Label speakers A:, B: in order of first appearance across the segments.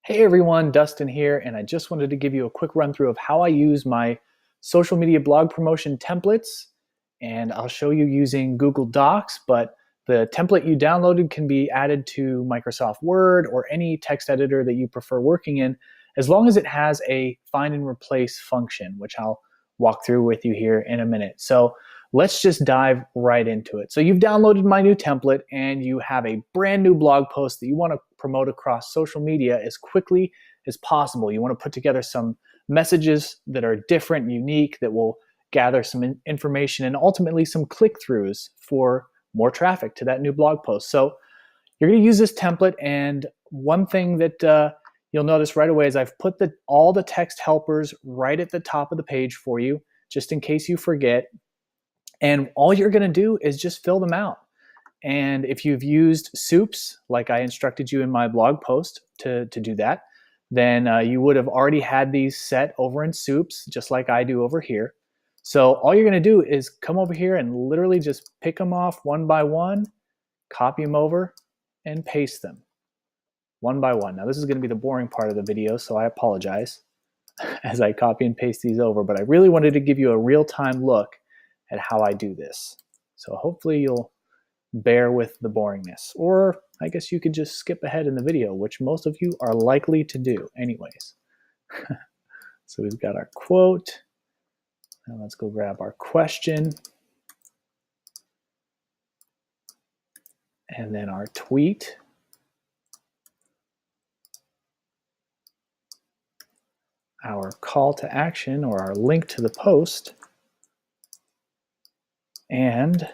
A: Hey everyone, Dustin here, and I just wanted to give you a quick run through of how I use my social media blog promotion templates. And I'll show you using Google Docs, but the template you downloaded can be added to Microsoft Word or any text editor that you prefer working in, as long as it has a find and replace function, which I'll walk through with you here in a minute. So let's just dive right into it. So you've downloaded my new template and you have a brand new blog post that you want to promote across social media as quickly as possible. You want to put together some messages that are different, unique, that will gather some information and ultimately some click-throughs for more traffic to that new blog post. So you're going to use this template, and one thing that you'll notice right away is I've put all the text helpers right at the top of the page for you, just in case you forget. And all you're going to do is just fill them out. And if you've used Soups, like I instructed you in my blog post to do that, then you would have already had these set over in Soups, just like I do over here. So all you're going to do is come over here and literally just pick them off one by one, copy them over, and paste them one by one. Now this is going to be the boring part of the video, so I apologize as I copy and paste these over, but I really wanted to give you a real-time look at how I do this. So hopefully you'll bear with the boringness, or I guess you could just skip ahead in the video, which most of you are likely to do anyways. So we've got our quote. Now let's go grab our question. And then our tweet. Our call to action, or our link to the post. And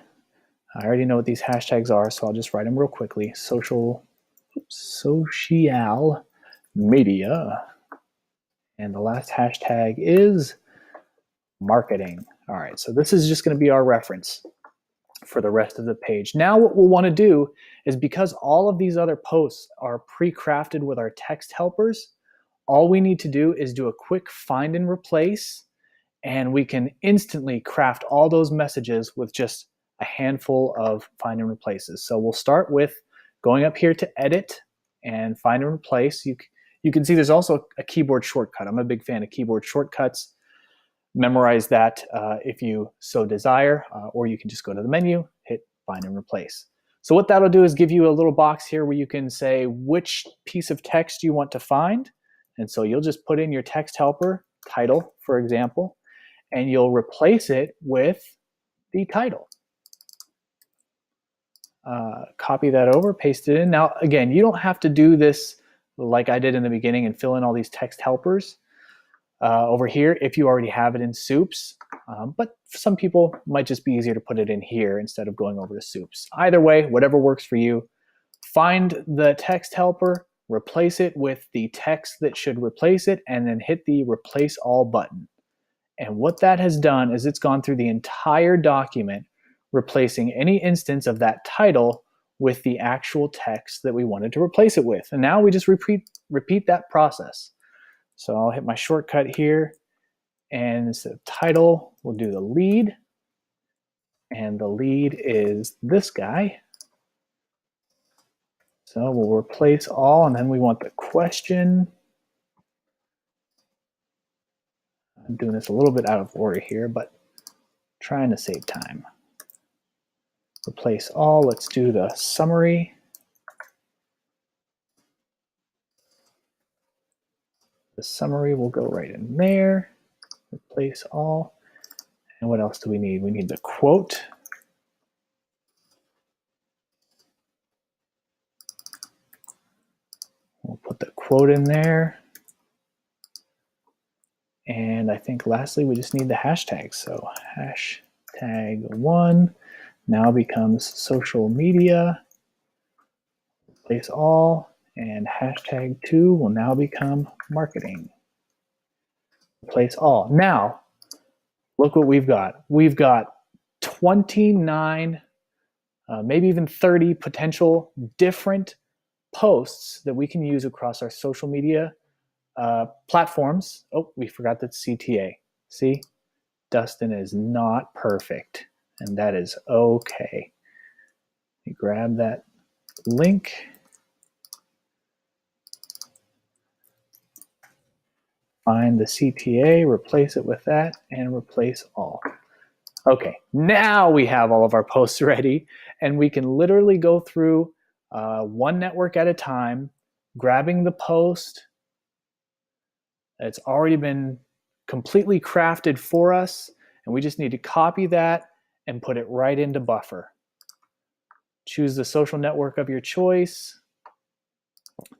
A: I already know what these hashtags are, so I'll just write them real quickly. Social media. And the last hashtag is marketing. All right, so this is just going to be our reference for the rest of the page. Now what we'll want to do is, because all of these other posts are pre-crafted with our text helpers, all we need to do is do a quick find and replace, and we can instantly craft all those messages with just a handful of find and replaces. So we'll start with going up here to edit and find and replace. You can see there's also a keyboard shortcut. I'm a big fan of keyboard shortcuts. Memorize that if you so desire, or you can just go to the menu, hit find and replace. So what that'll do is give you a little box here where you can say which piece of text you want to find. And so you'll just put in your text helper title, for example, and you'll replace it with the title. Copy that over, paste it in. Now, again, you don't have to do this like I did in the beginning and fill in all these text helpers over here if you already have it in Soups. But some people might just be easier to put it in here instead of going over to Soups. Either way, whatever works for you. Find the text helper, replace it with the text that should replace it, and then hit the Replace All button. And what that has done is it's gone through the entire document, replacing any instance of that title with the actual text that we wanted to replace it with. And now we just repeat that process. So I'll hit my shortcut here, and instead of title, we'll do the lead. And the lead is this guy. So we'll replace all, and then we want the question. I'm doing this a little bit out of order here, but trying to save time. Replace all, let's do the summary. The summary will go right in there. Replace all. And what else do we need? We need the quote. We'll put the quote in there. And I think lastly, we just need the hashtags. So #1 now becomes social media. Replace all. And #2 will now become marketing. Replace all. Now, look what we've got. We've got 29, maybe even 30 potential different posts that we can use across our social media platforms. Oh, we forgot that CTA. See, Dustin is not perfect, and that is okay. Let me grab that link. Find the CTA, replace it with that, and replace all. Okay, now we have all of our posts ready, and we can literally go through one network at a time, grabbing the post. It's already been completely crafted for us, and we just need to copy that and put it right into Buffer. Choose the social network of your choice.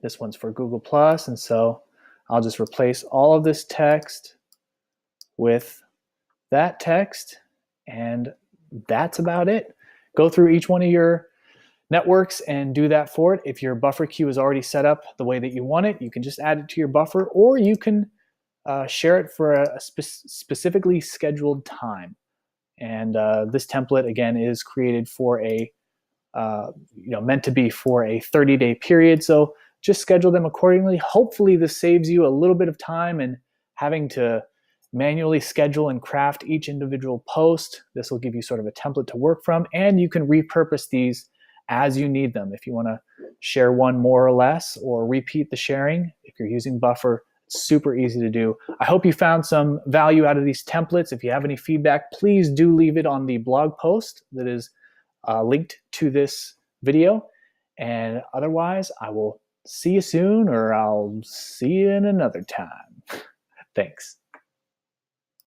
A: This one's for Google+, and so I'll just replace all of this text with that text, and that's about it. Go through each one of your networks and do that for it. If your buffer queue is already set up the way that you want it, you can just add it to your buffer, or you can share it for a specifically scheduled time. And this template, again, is created for a, meant to be for a 30-day period. So just schedule them accordingly. Hopefully this saves you a little bit of time and having to manually schedule and craft each individual post. This will give you sort of a template to work from, and you can repurpose these as you need them. If you want to share one more or less, or repeat the sharing, if you're using Buffer, it's super easy to do. I hope you found some value out of these templates. If you have any feedback, please do leave it on the blog post that is linked to this video. And otherwise, I will see you soon, or I'll see you in another time. Thanks.